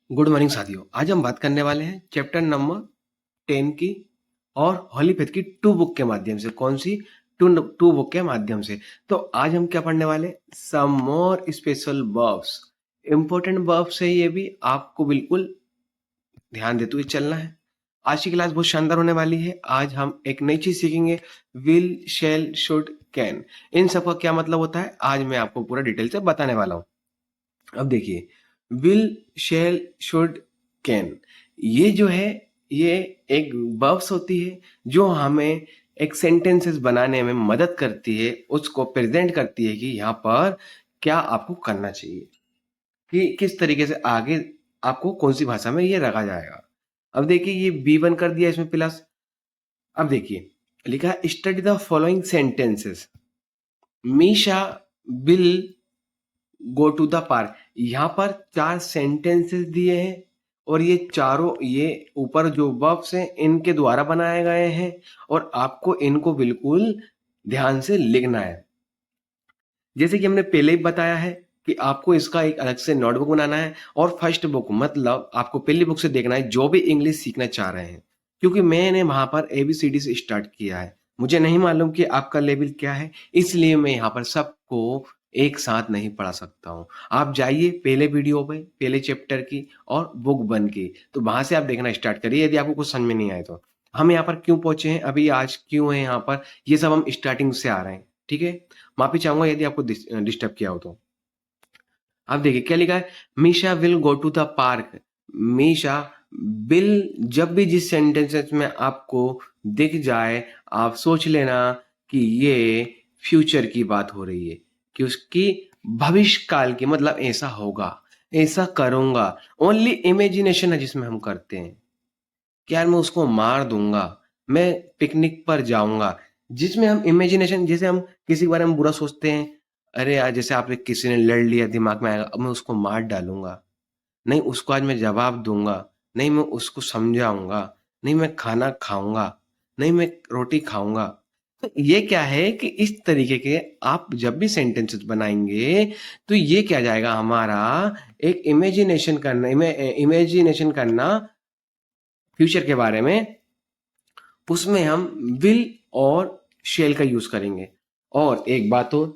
Good morning साथियों। आज हम बात करने वाले हैं चैप्टर नंबर 10 की और हॉलीफेथ की टू बुक के माध्यम से। कौन सी? टू बुक के माध्यम से। तो आज हम क्या पढ़ने वाले? Some more special verbs. Important verbs है, ये भी आपको बिल्कुल ध्यान देते हुए चलना है। आज की क्लास बहुत शानदार होने वाली है। आज हम एक नई चीज सीखेंगे, विल, शैल, शुड, कैन। इन सब का क्या मतलब होता है आज मैं आपको पूरा डिटेल से बताने वाला हूँ। अब देखिए, विल, शैल, शुड, कैन, ये जो है ये एक वर्ब्स होती है जो हमें एक सेंटेंसेस बनाने में मदद करती है, उसको प्रेजेंट करती है कि यहाँ पर क्या आपको करना चाहिए, कि किस तरीके से आगे आपको कौन सी भाषा में ये रखा जाएगा। अब देखिए, ये B1 कर दिया इसमें प्लस। अब देखिए, लिखा है study the following sentences. Misha will go to the park. यहाँ पर 4 सेंटेंसेस दिए हैं और ये चारों, ये ऊपर जो वर्ब्स हैं इनके द्वारा बनाए गए हैं और आपको इनको बिल्कुल ध्यान से लिखना है। जैसे कि हमने पहले ही बताया है कि आपको इसका एक अलग से नोटबुक बनाना है और फर्स्ट बुक मतलब आपको पहली बुक से देखना है जो भी इंग्लिश सीखना चाह रहे हैं, क्योंकि मैंने वहां पर ABCD से स्टार्ट किया है। मुझे नहीं मालूम कि आपका लेवल क्या है, इसलिए मैं यहाँ पर सबको एक साथ नहीं पढ़ा सकता हूँ। आप जाइए पहले वीडियो पे, पहले चैप्टर की और बुक 1 की, तो वहां से आप देखना स्टार्ट करिए यदि आपको कुछ समझ में नहीं आए तो। हम यहाँ पर क्यों पहुंचे हैं, अभी आज क्यों है यहाँ पर, ये सब हम स्टार्टिंग से आ रहे हैं। ठीक है, माफी चाहूंगा यदि आपको डिस्टर्ब किया हो तो। अब देखिए क्या लिखा है, Misha will go to the park. Misha will, जब भी जिस सेंटेंसेस में आपको दिख जाए आप सोच लेना कि ये फ्यूचर की बात हो रही है, कि उसकी भविष्य काल की, मतलब ऐसा होगा, ऐसा करूंगा। ओनली इमेजिनेशन है जिसमें हम करते हैं कि यार मैं उसको मार दूंगा, मैं पिकनिक पर जाऊंगा, जिसमें हम इमेजिनेशन, जैसे हम किसी के बारे में बुरा सोचते हैं, अरे यार जैसे आप किसी ने लड़ लिया, दिमाग में आएगा अब मैं उसको मार डालूंगा, नहीं उसको आज मैं जवाब दूंगा, नहीं मैं उसको समझाऊंगा, नहीं मैं खाना खाऊंगा, नहीं मैं रोटी खाऊंगा। तो ये क्या है कि इस तरीके के आप जब भी सेंटेंसेस बनाएंगे तो ये क्या जाएगा हमारा, एक इमेजिनेशन करना फ्यूचर के बारे में, उसमें हम विल और शेल का यूज करेंगे। और एक बात और,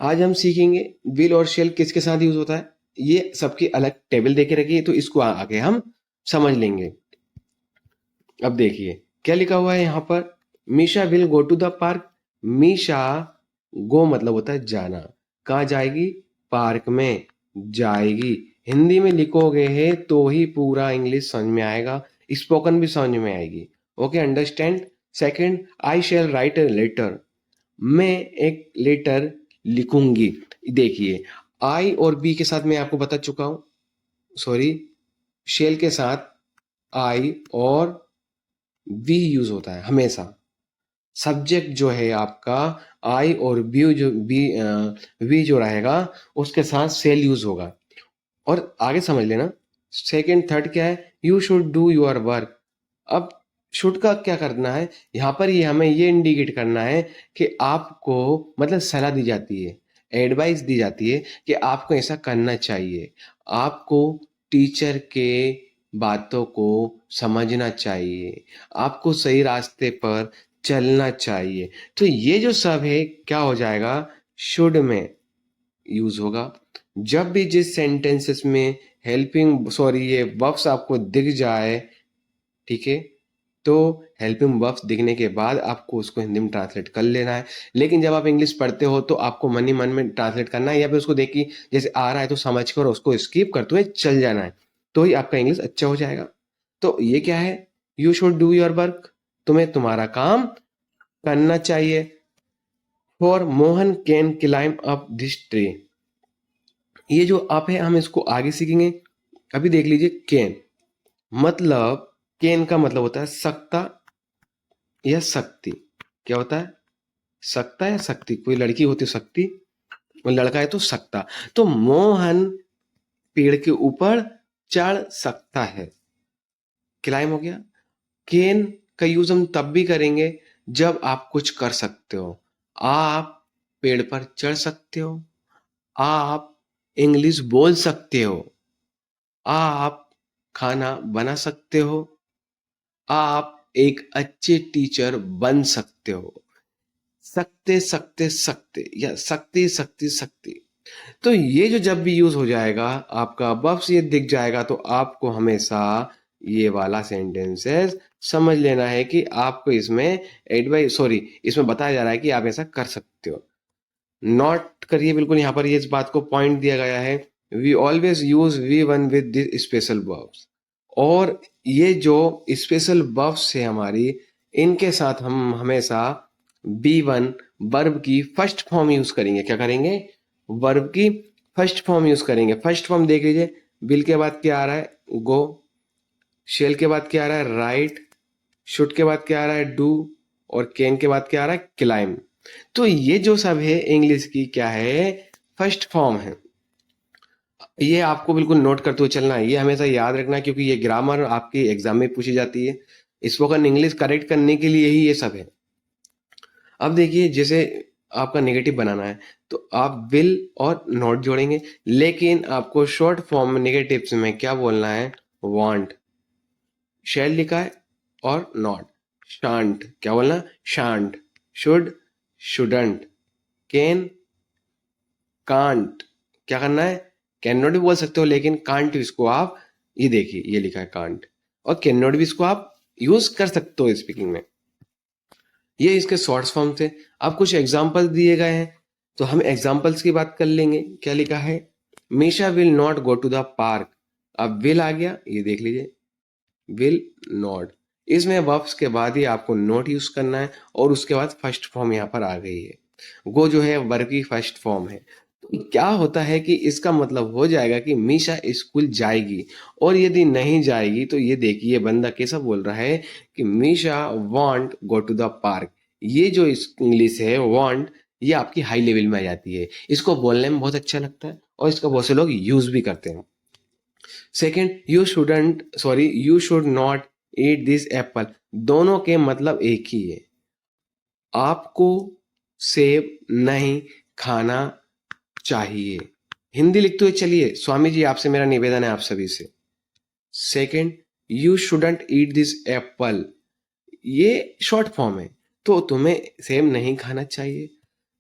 आज हम सीखेंगे विल और शेल किसके साथ यूज होता है, ये सबकी अलग टेबल देके रखिए तो इसको आगे हम समझ लेंगे। अब देखिए क्या लिखा हुआ है यहाँ पर, Misha will go to the park. Misha, go मतलब होता है जाना, कहाँ जाएगी? पार्क में जाएगी। हिंदी में लिखोगे है तो ही पूरा इंग्लिश समझ में आएगा, स्पोकन भी समझ में आएगी। Okay, understand. Second, I shall write a letter. मैं एक लेटर लिखूंगी। देखिए, आई और बी के साथ मैं आपको बता चुका हूं, सॉरी, शेल के साथ आई और वी यूज होता है हमेशा। सब्जेक्ट जो है आपका आई और वी जो रहेगा उसके साथ सेल यूज होगा। और आगे समझ लेना, सेकंड थर्ड क्या है, you should do your work. अब शुड का क्या करना है यहाँ पर, ये हमें ये इंडिकेट करना है कि आपको, मतलब सलाह दी जाती है, एडवाइस दी जाती है कि आपको ऐसा करना चाहिए, आपको टीचर के बातों को समझना चाहिए, आपको सही रास्ते पर चलना चाहिए। तो ये जो सब है क्या हो जाएगा, शुड में यूज होगा। जब भी जिस सेंटेंसेस में हेल्पिंग, सॉरी, ये वर्ब्स आपको दिख जाए, ठीक है, तो हेल्पिंग वर्ब्स दिखने के बाद आपको उसको हिंदी में ट्रांसलेट कर लेना है। लेकिन जब आप इंग्लिश पढ़ते हो तो आपको मन ही मन में ट्रांसलेट करना है, या फिर उसको देख के जैसे आ रहा है तो समझ कर उसको स्किप करते हुए चल जाना है, तो ही आपका इंग्लिश अच्छा हो जाएगा। तो ये क्या है, you should do your work, तुम्हें तुम्हारा काम करना चाहिए। For Mohan can climb up this tree. ये जो अप है हम इसको आगे सीखेंगे। अभी देख लीजिए, कैन मतलब, कैन का मतलब होता है सकता या शक्ति। क्या होता है? सकता या शक्ति। कोई लड़की होती है शक्ति और लड़का है तो सकता। तो मोहन पेड़ के ऊपर चढ़ सकता है, क्लाइम हो गया। कैन का यूज हम तब भी करेंगे जब आप कुछ कर सकते हो। आप पेड़ पर चढ़ सकते हो, आप इंग्लिश बोल सकते हो, आप खाना बना सकते हो, आप एक अच्छे टीचर बन सकते हो। सकते सकते सकते या सकती सकती सकती, तो ये जो जब भी यूज हो जाएगा आपका बफ्स ये दिख जाएगा, तो आपको हमेशा ये वाला सेंटेंसेस समझ लेना है कि आपको इसमें एडवाइस सॉरी इसमें बताया जा रहा है कि आप ऐसा कर सकते हो। नोट करिए बिल्कुल, यहाँ पर ये इस बात को पॉइंट दिया गया है, we always use V one with this special verbs. और ये जो स्पेशल वर्ब्स है हमारी, इनके साथ हम हमेशा बी वन वर्ब की फर्स्ट फॉर्म यूज करेंगे। क्या करेंगे? वर्ब की फर्स्ट फॉर्म यूज करेंगे। फर्स्ट फॉर्म देख लीजिए, बिल के बाद क्या आ रहा है? गो। शेल के बाद क्या आ रहा है? राइट। शुड के बाद क्या आ रहा है? डू। और कैन के बाद क्या आ रहा है? क्लाइम। तो ये जो सब है इंग्लिश की क्या है? फर्स्ट फॉर्म है। ये आपको बिल्कुल नोट करते हुए चलना है, ये हमेशा याद रखना है, क्योंकि ये ग्रामर आपके एग्जाम में पूछी जाती है। स्पोकन इंग्लिश करेक्ट करने के लिए ही ये सब है। अब देखिए, जैसे आपका नेगेटिव बनाना है तो आप विल और नॉट जोड़ेंगे, लेकिन आपको शॉर्ट फॉर्म में नेगेटिव्स में क्या बोलना है? वांट। शैल लिखा है और नॉट। शांट क्या बोलना? Shan't. Should, shouldn't. Can, can't. क्या करना है? कैन नॉट भी बोल सकते हो, लेकिन कांट इसको आप, ये देखिए ये लिखा है कांट, और कैन नॉट भी इसको आप यूज कर सकते हो स्पीकिंग में। ये इसके शॉर्ट फॉर्म थे। अब कुछ एग्जाम्पल दिए गए हैं, तो हम एग्जाम्पल्स की बात कर लेंगे। क्या लिखा है? Misha will not go to the park. अब विल आ गया, ये देख लीजिए, विल नॉट। इसमें वर्ब्स के बाद ही आपको नोट यूज करना है, और उसके बाद फर्स्ट फॉर्म यहाँ पर आ गई है। गो जो है वर्ब की फर्स्ट फॉर्म है। तो क्या होता है कि इसका मतलब हो जाएगा कि मीशा स्कूल जाएगी, और यदि नहीं जाएगी तो ये देखिए बंदा कैसा बोल रहा है कि Misha want go to the park. ये जो इंग्लिश है वांट, ये आपकी हाई लेवल में आ जाती है, इसको बोलने में बहुत अच्छा लगता है, और इसका बहुत से लोग यूज भी करते हैं। Second, you should not eat this Apple. दोनों के मतलब एक ही है, आपको सेब नहीं खाना चाहिए। हिंदी लिखते हुए चलिए, स्वामी जी आपसे मेरा निवेदन है आप सभी से। Second, you shouldn't eat this Apple, ये शॉर्ट फॉर्म है, तो तुम्हें सेब नहीं खाना चाहिए।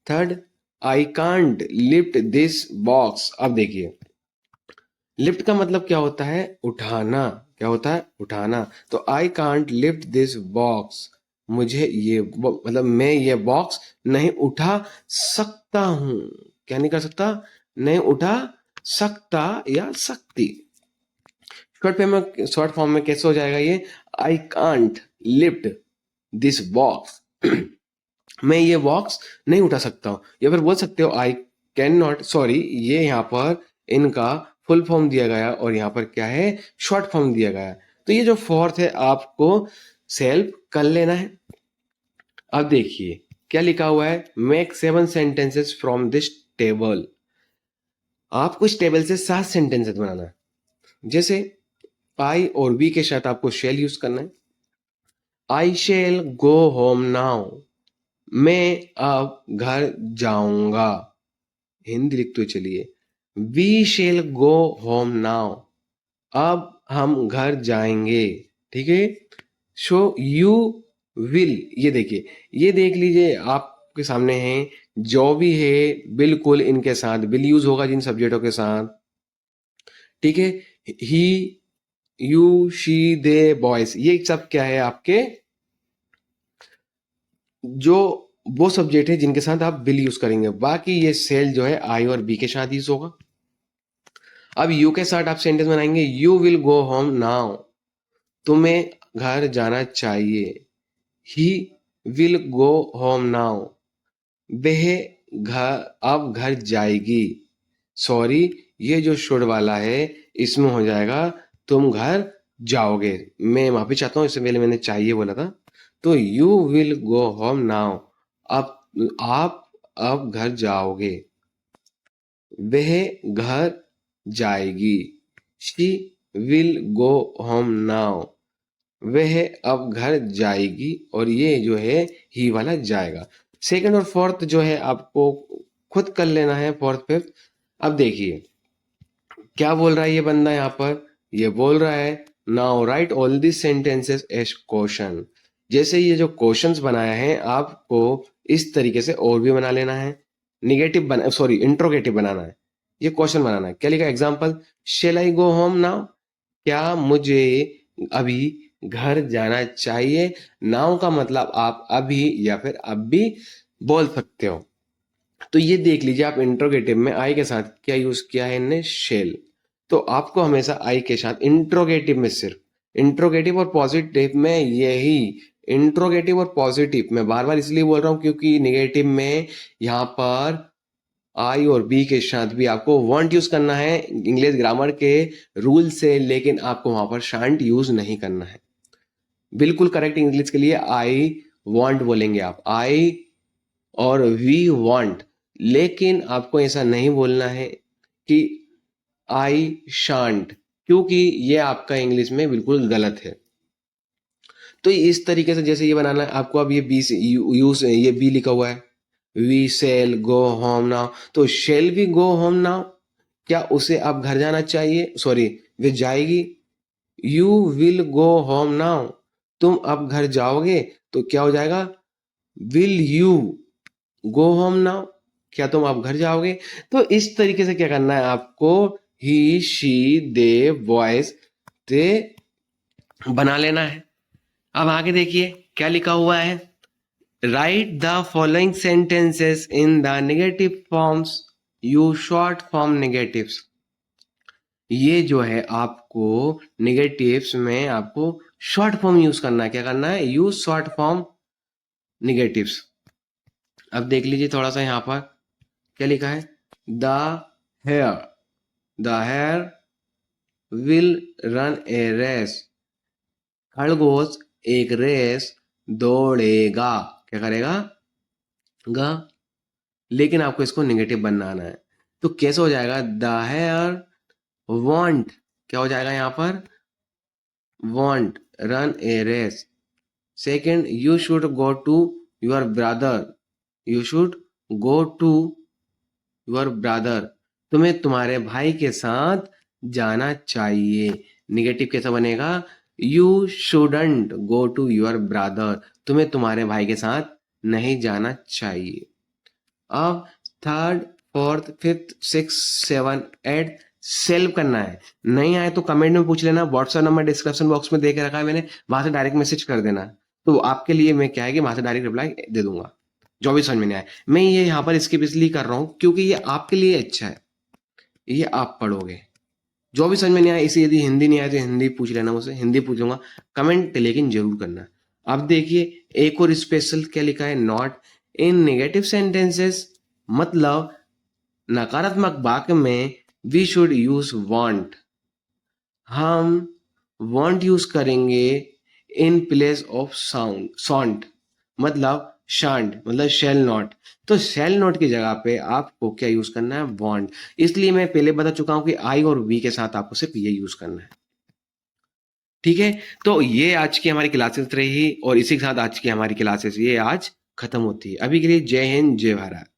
Third, I can't lift this box. अब देखिए, लिफ्ट का मतलब क्या होता है? उठाना। क्या होता है? उठाना। तो I can't lift this box, मुझे ये मतलब मैं ये बॉक्स नहीं उठा सकता हूं। क्या नहीं कर सकता? नहीं उठा सकता या सकती। शॉर्ट फॉर्म में कैसे हो जाएगा ये? I can't lift this box, मैं ये बॉक्स नहीं उठा सकता हूं। या फिर बोल सकते हो आई कैन नॉट, सॉरी ये यहाँ पर इनका फुल फॉर्म दिया गया, और यहाँ पर क्या है? शॉर्ट फॉर्म दिया गया। तो ये जो फोर्थ है आपको सेल्फ कर लेना है। अब देखिए क्या लिखा हुआ है? Make 7 sentences from this table. आपको इस टेबल से 7 सेंटेंसेस बनाना है। जैसे आई और वी के साथ आपको शेल यूज करना है। I shall go home now, मैं अब घर जाऊंगा। हिंदी लिखते हुए चलिए, we shall go home now, अब हम घर जाएंगे। ठीक है। सो यू विल, ये देखिए, ये देख लीजिए आपके सामने है, जो भी है बिल्कुल इनके साथ विल यूज होगा जिन सब्जेक्टों के साथ। ठीक है। ही, यू, शी, दे, बॉयज, ये सब क्या है? आपके जो वो सब्जेक्ट है जिनके साथ आप विल यूज करेंगे। बाकी ये सेल जो है आई और बी के साथ यूज होगा। अब यू के साथ आप सेंटेंस बनाएंगे, you will go home now, तुम्हें घर जाना चाहिए। He will go home now, वह घर अब घर जाएगी। सॉरी, ये जो शुड वाला है इसमें हो जाएगा तुम घर जाओगे। मैं माफी चाहता हूँ, इससे पहले मैंने चाहिए बोला था। तो you will go home now, अब आप अब घर जाओगे। वह घर जाएगी। She will go home now, वह अब घर जाएगी, और ये जो है ही वाला जाएगा। सेकंड और फोर्थ जो है आपको खुद कर लेना है, फोर्थ फिफ्थ। अब देखिए क्या बोल रहा है ये बंदा यहाँ पर, ये बोल रहा है now write all this sentences as question. जैसे ये जो क्वेश्चंस बनाया है आपको इस तरीके से और भी बना लेना है। निगेटिव बना सॉरी इंट्रोगेटिव बनाना है, ये क्वेश्चन बनाना है। क्या लिखा example, shall I go home now, क्या मुझे अभी घर जाना चाहिए। नाउ का मतलब आप अभी या फिर अब भी बोल सकते हो। तो ये देख लीजिए आप इंट्रोगेटिव में आई के साथ क्या यूज किया है इनने, शेल। तो आपको हमेशा आई के साथ इंट्रोगेटिव में, सिर्फ इंट्रोगेटिव और पॉजिटिव में यही, इंट्रोगेटिव और पॉजिटिव मैं बार बार इसलिए बोल रहा हूं क्योंकि निगेटिव में यहां पर आई और बी के साथ भी आपको वांट यूज करना है इंग्लिश ग्रामर के रूल से, लेकिन आपको वहां पर शांट यूज नहीं करना है। बिल्कुल करेक्ट इंग्लिश के लिए आई वांट बोलेंगे आप, आई और वी वांट, लेकिन आपको ऐसा नहीं बोलना है कि आई शांट, क्योंकि ये आपका इंग्लिश में बिल्कुल गलत है। तो इस तरीके से जैसे ये बनाना है आपको, अब ये बी से यूज ये बी लिखा हुआ है, we shall go home now, तो shall we go home now, क्या उसे अब घर जाना चाहिए, सॉरी वे जाएगी। You will go home now, तुम अब घर जाओगे, तो क्या हो जाएगा, will you go home now, क्या तुम अब घर जाओगे। तो इस तरीके से क्या करना है आपको, ही शी दे बॉयज ते बना लेना है। अब आगे देखिए क्या लिखा हुआ है, right the following sentences in the negative forms, you short form negatives. ये जो है आपको नेगेटिव्स में आपको शॉर्ट फॉर्म यूज करना है। क्या करना है, यूज शॉर्ट फॉर्म नेगेटिव्स। अब देख लीजिए थोड़ा सा यहां पर क्या लिखा है, the hare, the hare will run a race, खरगोश एक रेस दौड़ेगा, क्या करेगा गा, लेकिन आपको इसको नेगेटिव बनाना है। तो कैसे हो जाएगा, द हेयर वॉन्ट, क्या हो जाएगा यहां पर, won't run a race. Second, you should go to your brother, you should go to your brother, तुम्हें तुम्हारे भाई के साथ जाना चाहिए। निगेटिव कैसा बनेगा, you shouldn't go to your brother, तुम्हें तुम्हारे भाई के साथ नहीं जाना चाहिए। अब third fourth fifth six seven eight solve करना है। नहीं आए तो कमेंट में पूछ लेना, व्हाट्सएप नंबर डिस्क्रिप्शन बॉक्स में दे के रखा है मैंने, वहां से डायरेक्ट मैसेज कर देना। तो आपके लिए मैं क्या है कि वहां से डायरेक्ट रिप्लाई दे दूंगा जो भी समझ में नहीं आए। मैं ये यहाँ पर स्किप इसलिए कर रहा हूँ क्योंकि ये आपके लिए अच्छा है, ये आप पढ़ोगे। जो भी समझ में नहीं आया, इसे यदि हिंदी नहीं आए तो हिंदी पूछ लेना मुझसे, हिंदी पूछूंगा, कमेंट लेकिन जरूर करना। अब देखिए एक और स्पेशल क्या लिखा है, नॉट इन नेगेटिव सेंटेंसेस, मतलब नकारात्मक वाक्य में वी शुड यूज वांट, हम वांट यूज करेंगे इन प्लेस ऑफ साउंड सॉन्ट, मतलब शांट, मतलब शेल नॉट। तो शेल नॉट की जगह पे आपको क्या यूज करना है, वांट। इसलिए मैं पहले बता चुका हूं कि आई और वी के साथ आपको सिर्फ ये यूज करना है। ठीक है, तो ये आज की हमारी क्लासेस रही और इसी के साथ आज की हमारी क्लासेस ये आज खत्म होती है। अभी के लिए जय हिंद जय भारत।